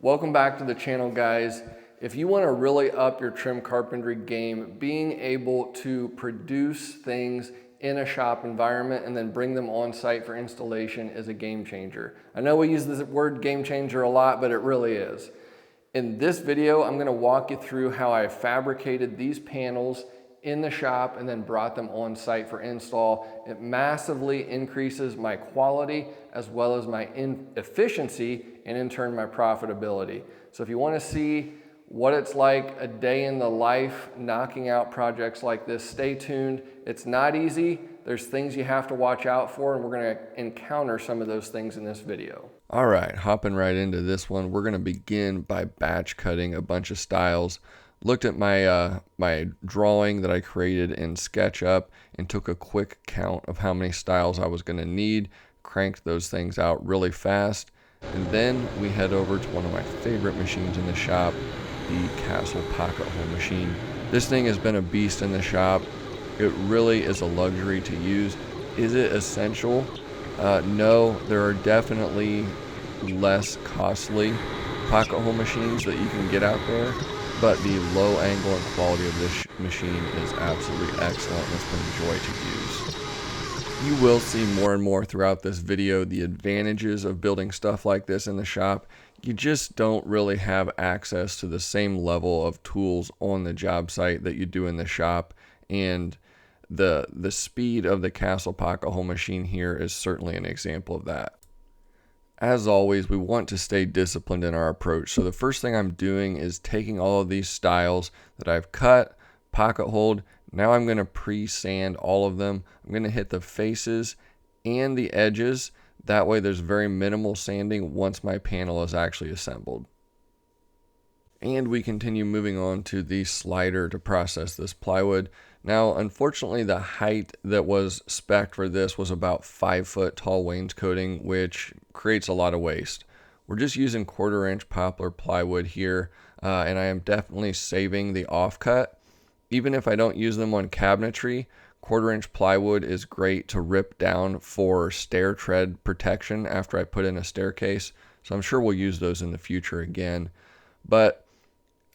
Welcome back to the channel, guys. If you want to really up your trim carpentry game, being able to produce things in a shop environment and then bring them on site for installation is a game changer. I know we use this word game changer a lot, but it really is. In this video, I'm going to walk you through how I fabricated these panels in the shop and then brought them on site for install. It massively increases my quality as well as my efficiency and in turn my profitability. So if you want to see what it's like a day in the life knocking out projects like this, stay tuned. It's not easy. There's things you have to watch out for, and we're going to encounter some of those things in this video. All right, hopping right into this one, we're going to begin by batch cutting a bunch of stiles. Looked at my my drawing that I created in SketchUp and took a quick count of how many stiles I was going to need, cranked those things out really fast, and then we head over to one of my favorite machines in the shop, the Castle pocket hole machine. This thing has been a beast in the shop. It really is a luxury to use. Is it essential? No, there are definitely less costly pocket hole machines that you can get out there, but the low angle and quality of this machine is absolutely excellent, and it's been a joy to use. You will see more and more throughout this video the advantages of building stuff like this in the shop. You just don't really have access to the same level of tools on the job site that you do in the shop, and the speed of the Castle pocket hole machine here is certainly an example of that. As always, we want to stay disciplined in our approach. So the first thing I'm doing is taking all of these stiles that I've cut, pocket holed. Now I'm going to pre-sand all of them. I'm going to hit the faces and the edges. That way there's very minimal sanding once my panel is actually assembled. And we continue moving on to the slider to process this plywood. Now, unfortunately, the height that was spec'd for this was about 5-foot tall wainscoting, which creates a lot of waste. We're just using 1/4-inch poplar plywood here, and I am definitely saving the offcut. Even if I don't use them on cabinetry, 1/4-inch plywood is great to rip down for stair tread protection after I put in a staircase. So I'm sure we'll use those in the future again. But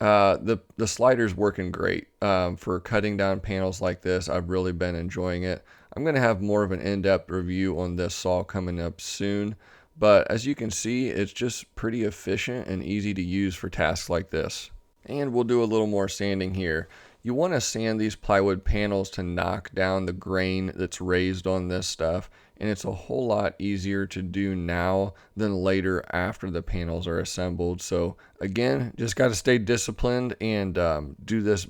the slider's working great for cutting down panels like this. I've really been enjoying it. I'm going to have more of an in-depth review on this saw coming up soon, but as you can see, it's just pretty efficient and easy to use for tasks like this. And we'll do a little more sanding here. You want to sand these plywood panels to knock down the grain that's raised on this stuff, and it's a whole lot easier to do now than later after the panels are assembled. So again, just got to stay disciplined and do these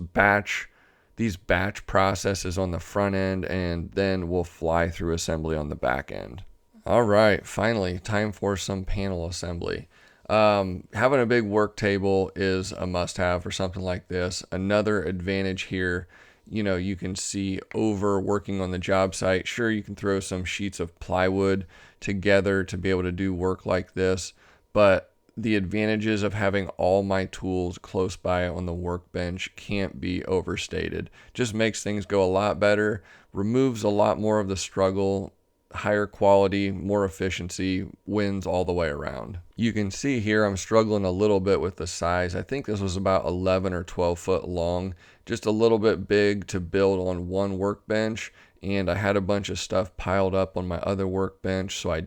batch processes on the front end, and then we'll fly through assembly on the back end. All right, finally, time for some panel assembly. Having a big work table is a must-have for something like this. Another advantage here, you can see over working on the job site. Sure, you can throw some sheets of plywood together to be able to do work like this, but the advantages of having all my tools close by on the workbench can't be overstated. Just makes things go a lot better, removes a lot more of the struggle. Higher quality, more efficiency, wins all the way around. You can see here I'm struggling a little bit with the size. I think this was about 11 or 12 foot long, just a little bit big to build on one workbench, and I had a bunch of stuff piled up on my other workbench, so I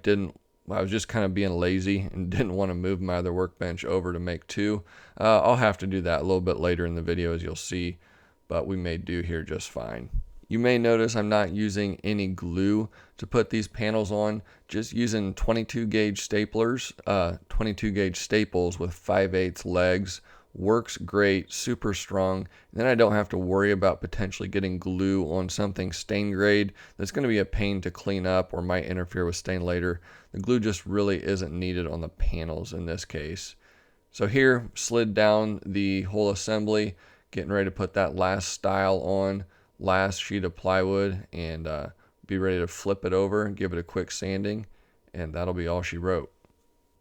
was just kind of being lazy and didn't want to move my other workbench over to make two. I'll have to do that a little bit later in the video, as you'll see, but we may do here just fine. You may notice I'm not using any glue to put these panels on, just using 22 gauge staplers, 22 gauge staples with 5/8 legs. Works great, super strong. And then I don't have to worry about potentially getting glue on something stain grade that's going to be a pain to clean up or might interfere with stain later. The glue just really isn't needed on the panels in this case. So here, slid down the whole assembly, getting ready to put that last stile on. Last sheet of plywood, and be ready to flip it over and give it a quick sanding, and that'll be all she wrote.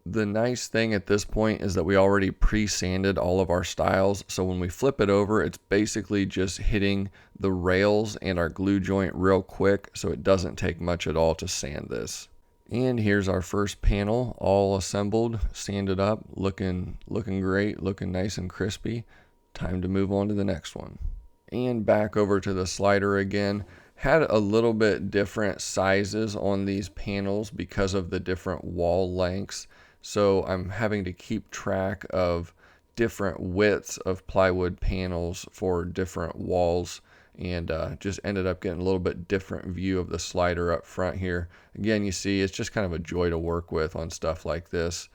The nice thing at this point is that we already pre-sanded all of our stiles, so when we flip it over, it's basically just hitting the rails and our glue joint real quick, so it doesn't take much at all to sand this. And here's our first panel, all assembled, sanded up, looking great, looking nice and crispy. Time to move on to the next one. And back over to the slider again. Had a little bit different sizes on these panels because of the different wall lengths. So I'm having to keep track of different widths of plywood panels for different walls, and just ended up getting a little bit different view of the slider up front here. Again, you see it's just kind of a joy to work with on stuff like this.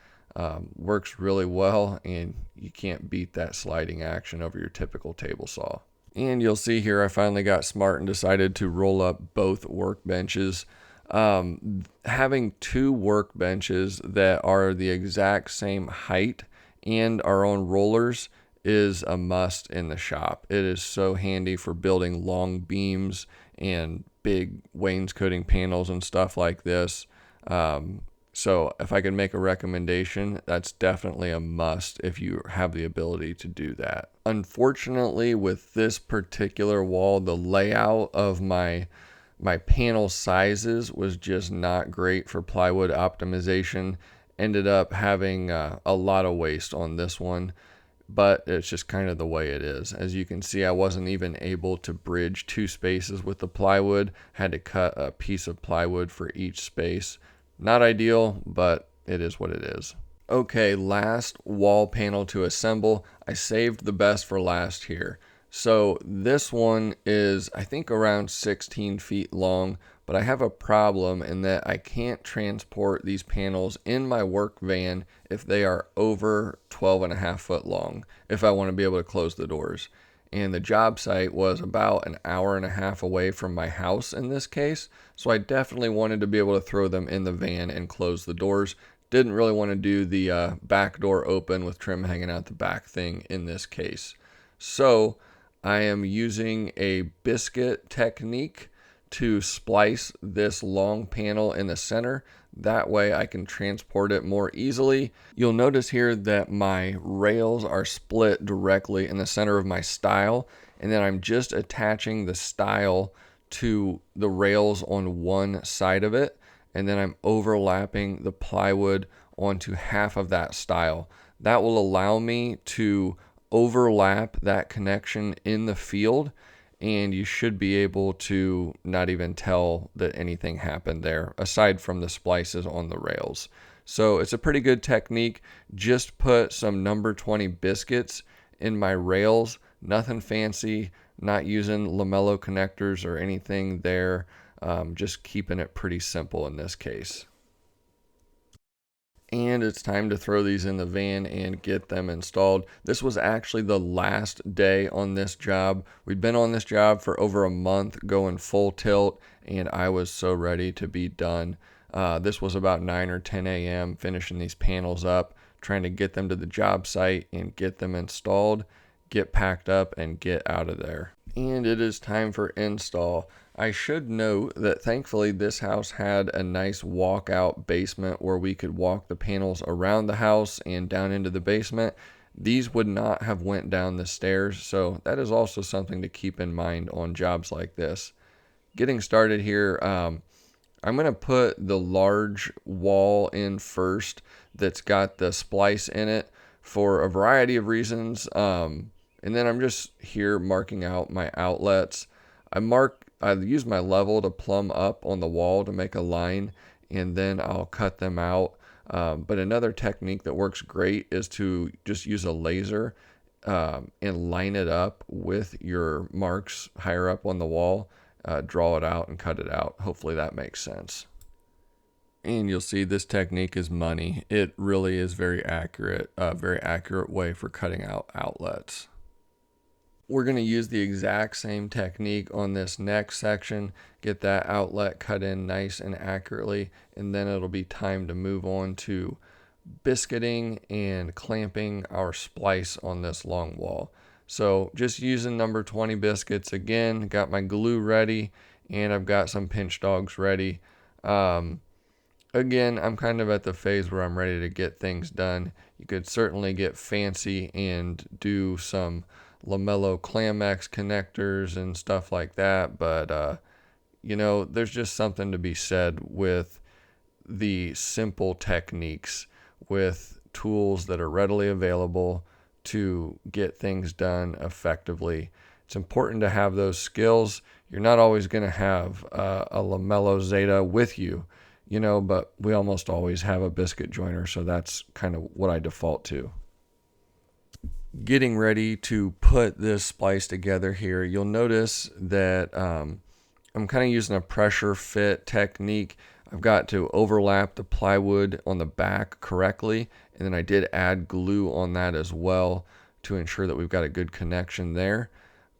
Works really well, and you can't beat that sliding action over your typical table saw. And you'll see here I finally got smart and decided to roll up both workbenches. Having two workbenches that are the exact same height and are on rollers is a must in the shop. It is so handy for building long beams and big wainscoting panels and stuff like this. So if I could make a recommendation, that's definitely a must if you have the ability to do that. Unfortunately, with this particular wall, the layout of my panel sizes was just not great for plywood optimization. Ended up having a lot of waste on this one, but it's just kind of the way it is. As you can see, I wasn't even able to bridge two spaces with the plywood. Had to cut a piece of plywood for each space. Not ideal, but it is what it is. Okay, last wall panel to assemble. I saved the best for last here. So this one is, I think, around 16 feet long, but I have a problem in that I can't transport these panels in my work van if they are over 12.5 foot long, if I want to be able to close the doors. And the job site was about an hour and a half away from my house in this case, so I definitely wanted to be able to throw them in the van and close the doors. Didn't really want to do the back door open with trim hanging out the back thing in this case. So I am using a biscuit technique to splice this long panel in the center. That way I can transport it more easily. You'll notice here that my rails are split directly in the center of my stile, and then I'm just attaching the stile to the rails on one side of it, and then I'm overlapping the plywood onto half of that stile. That will allow me to overlap that connection in the field, and you should be able to not even tell that anything happened there aside from the splices on the rails. So it's a pretty good technique. Just put some number 20 biscuits in my rails, nothing fancy, not using lamello connectors or anything there, just keeping it pretty simple in this case. And it's time to throw these in the van and get them installed. This was actually the last day on this job. We'd been on this job for over a month going full tilt, and I was so ready to be done. This was about 9 or 10 a.m. finishing these panels up, trying to get them to the job site and get them installed, get packed up, and get out of there. And it is time for install. I should note that thankfully this house had a nice walkout basement where we could walk the panels around the house and down into the basement. These would not have went down the stairs, so that is also something to keep in mind on jobs like this. Getting started here, I'm going to put the large wall in first that's got the splice in it for a variety of reasons. And then I'm just here marking out my outlets. I use my level to plumb up on the wall to make a line, and then I'll cut them out. But another technique that works great is to just use a laser and line it up with your marks higher up on the wall, draw it out and cut it out. Hopefully that makes sense. And you'll see this technique is money. It really is very accurate way for cutting out outlets. We're going to use the exact same technique on this next section, get that outlet cut in nice and accurately, and then it'll be time to move on to biscuiting and clamping our splice on this long wall. So just using number 20 biscuits again, got my glue ready, and I've got some pinch dogs ready. Again, I'm kind of at the phase where I'm ready to get things done. You could certainly get fancy and do some lamello Clamex connectors and stuff like that, but you know, there's just something to be said with the simple techniques with tools that are readily available to get things done effectively. It's important to have those skills. You're not always going to have a Lamello Zeta with you, you know, but we almost always have a biscuit joiner, so that's kind of what I default to. Getting ready to put this splice together here, you'll notice that I'm kind of using a pressure fit technique. I've got to overlap the plywood on the back correctly, and then I did add glue on that as well to ensure that we've got a good connection there.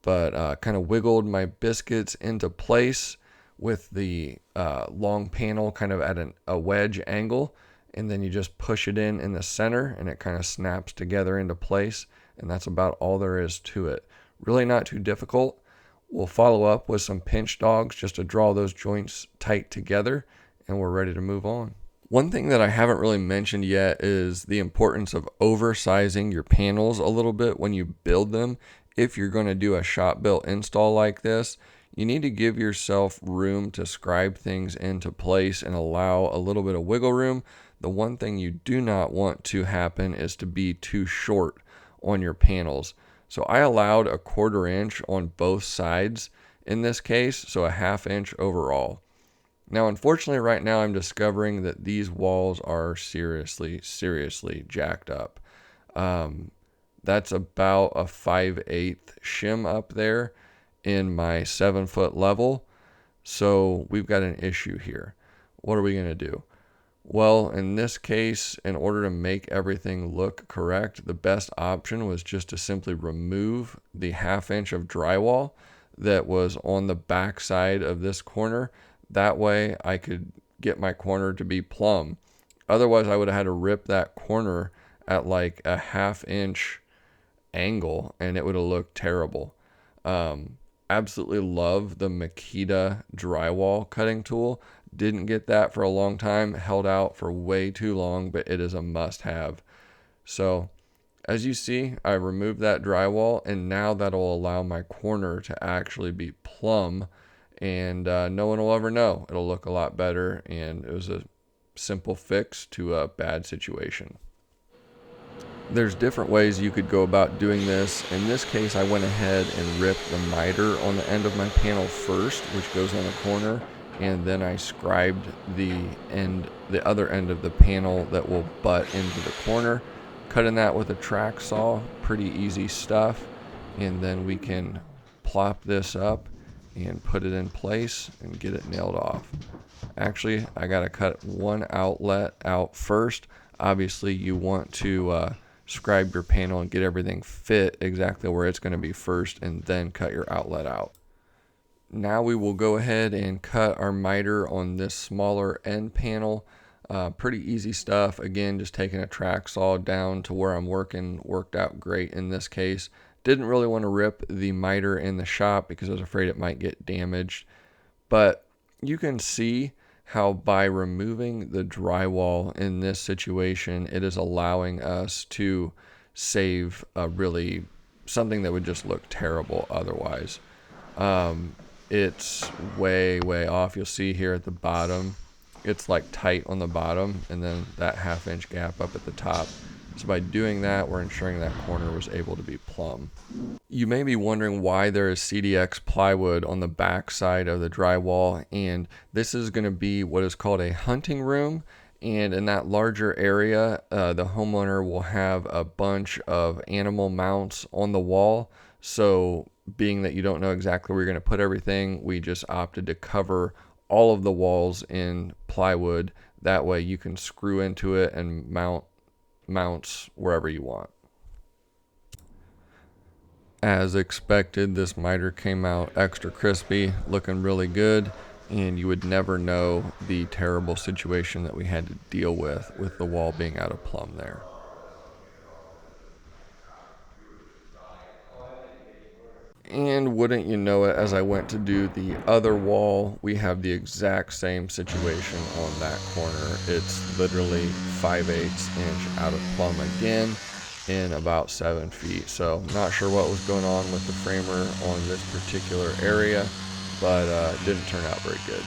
But kind of wiggled my biscuits into place with the long panel kind of at a wedge angle, and then you just push it in the center and it kind of snaps together into place, and that's about all there is to it. Really not too difficult. We'll follow up with some pinch dogs just to draw those joints tight together, and we're ready to move on. One thing that I haven't really mentioned yet is the importance of oversizing your panels a little bit when you build them. If you're going to do a shop built install like this, you need to give yourself room to scribe things into place and allow a little bit of wiggle room. The one thing you do not want to happen is to be too short on your panels. So I allowed a 1/4 inch on both sides in this case, so a 1/2 inch overall. Now, unfortunately, right now I'm discovering that these walls are seriously jacked up. That's about a 5/8 shim up there in my 7-foot level. So we've got an issue here. What are we going to do? Well, in this case, in order to make everything look correct, the best option was just to simply remove the 1/2 inch of drywall that was on the back side of this corner. That way I could get my corner to be plumb. Otherwise, I would have had to rip that corner at like a 1/2 inch angle and it would have looked terrible. Absolutely love the Makita drywall cutting tool. Didn't get that for a long time, held out for way too long, but it is a must-have. So as you see, I removed that drywall, and now that'll allow my corner to actually be plumb, and no one will ever know. It'll look a lot better, and it was a simple fix to a bad situation. There's different ways you could go about doing this. In this case, I went ahead and ripped the miter on the end of my panel first, which goes on the corner, and then I scribed the other end of the panel that will butt into the corner, cutting that with a track saw. Pretty easy stuff. And then we can plop this up and put it in place and get it nailed off. Actually, I got to cut one outlet out first. Obviously, you want to scribe your panel and get everything fit exactly where it's going to be first, and then cut your outlet out. Now we will go ahead and cut our miter on this smaller end panel. Pretty easy stuff. Again, just taking a track saw down to where I'm working worked out great in this case. Didn't really want to rip the miter in the shop because I was afraid it might get damaged. But you can see how by removing the drywall in this situation, it is allowing us to save something that would just look terrible otherwise. It's way off. You'll see here at the bottom, it's like tight on the bottom, and then that 1/2 inch gap up at the top. So by doing that, we're ensuring that corner was able to be plumb. You may be wondering why there is CDX plywood on the back side of the drywall, and this is going to be what is called a hunting room. And in that larger area, the homeowner will have a bunch of animal mounts on the wall. So being that you don't know exactly where you're going to put everything, we just opted to cover all of the walls in plywood. That way you can screw into it and mount mounts wherever you want. As expected, this miter came out extra crispy, looking really good, and you would never know the terrible situation that we had to deal with the wall being out of plumb there. And wouldn't you know it, as I went to do the other wall, we have the exact same situation on that corner. It's literally 5/8 inch out of plumb again in about 7 feet. So not sure what was going on with the framer on this particular area, but it didn't turn out very good.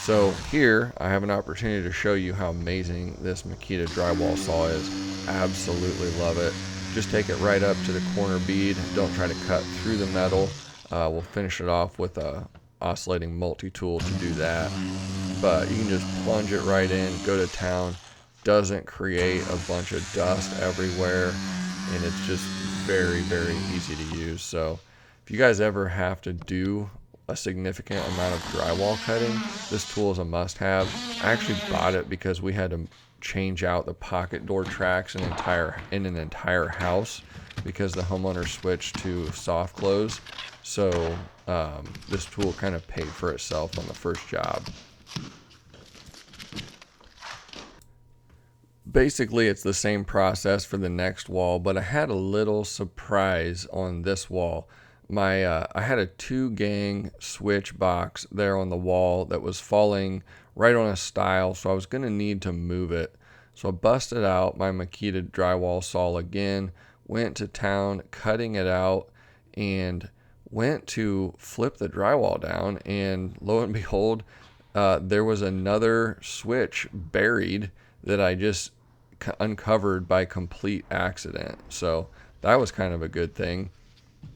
So here I have an opportunity to show you how amazing this Makita drywall saw is. Absolutely love it. Just take it right up to the corner bead. Don't try to cut through the metal. We'll finish it off with a oscillating multi-tool to do that. But you can just plunge it right in, go to town. Doesn't create a bunch of dust everywhere, and it's just very, very easy to use. So if you guys ever have to do a significant amount of drywall cutting, this tool is a must-have. I actually bought it because we had to change out the pocket door tracks in an entire house because the homeowner switched to soft close. So this tool kind of paid for itself on the first job. Basically, it's the same process for the next wall, but I had a little surprise on this wall. I had a 2-gang switch box there on the wall that was falling right on a stile, so I was going to need to move it. So I busted out my Makita drywall saw again, went to town cutting it out, and went to flip the drywall down, and lo and behold, there was another switch buried that I just uncovered by complete accident. So that was kind of a good thing.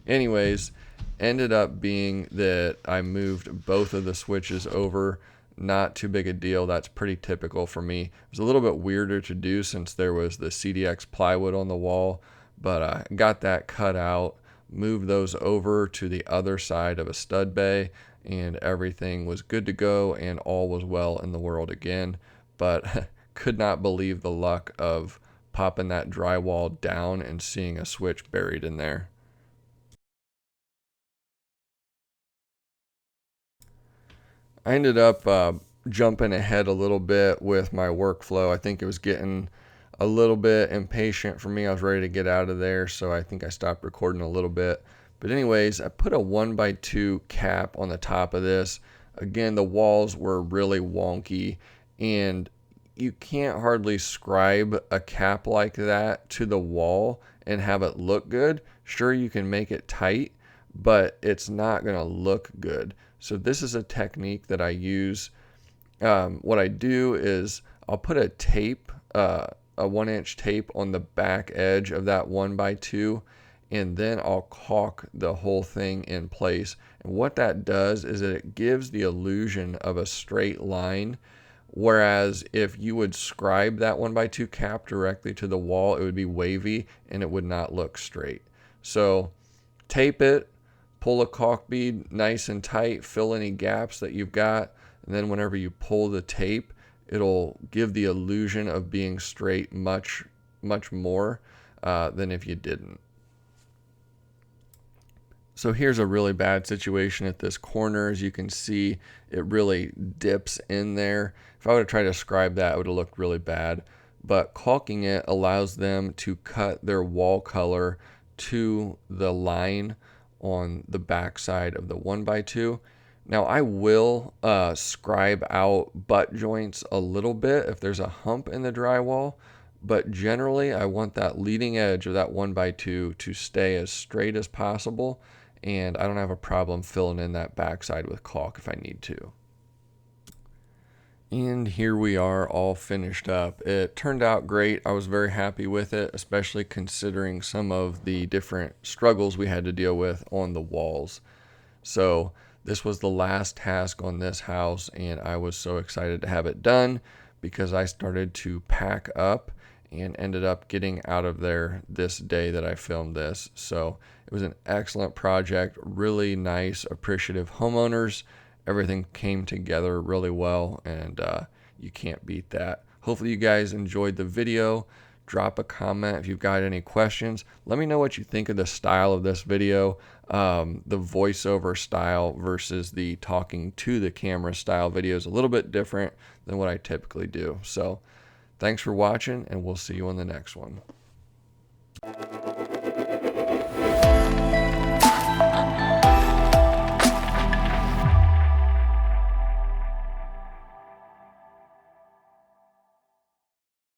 Anyways, ended up being that I moved both of the switches over. Not too big a deal. That's pretty typical for me. It was a little bit weirder to do since there was the CDX plywood on the wall, but I got that cut out, moved those over to the other side of a stud bay, and everything was good to go and all was well in the world again. But could not believe the luck of popping that drywall down and seeing a switch buried in there. I ended up jumping ahead a little bit with my workflow. I think it was getting a little bit impatient for me. I was ready to get out of there, so I think I stopped recording a little bit. But anyways, I put a 1x2 cap on the top of this. Again, the walls were really wonky, and you can't hardly scribe a cap like that to the wall and have it look good. Sure, you can make it tight, but it's not going to look good. So this is a technique that I use. What I do is I'll put a tape, a 1-inch tape on the back edge of that 1x2, and then I'll caulk the whole thing in place. And what that does is that it gives the illusion of a straight line. Whereas if you would scribe that 1x2 cap directly to the wall, it would be wavy and it would not look straight. So tape it, pull a caulk bead nice and tight, fill any gaps that you've got, and then whenever you pull the tape, it'll give the illusion of being straight much more than if you didn't. So here's a really bad situation at this corner. As you can see, it really dips in there. If I would have tried to scribe that, it would have looked really bad. But caulking it allows them to cut their wall color to the line on the back side of the 1x2. Now I will scribe out butt joints a little bit if there's a hump in the drywall, but generally I want that leading edge of that 1x2 to stay as straight as possible, and I don't have a problem filling in that backside with caulk if I need to. And here we are, all finished up. It turned out great. I was very happy with it, especially considering some of the different struggles we had to deal with on the walls. So this was the last task on this house, and I was so excited to have it done because I started to pack up and ended up getting out of there this day that I filmed this. So it was an excellent project, really nice, appreciative homeowners. Everything came together really well, and you can't beat that. Hopefully you guys enjoyed the video. Drop a comment if you've got any questions. Let me know what you think of the style of this video, the voiceover style versus the talking to the camera style video is a little bit different than what I typically do. So thanks for watching, and we'll see you on the next one.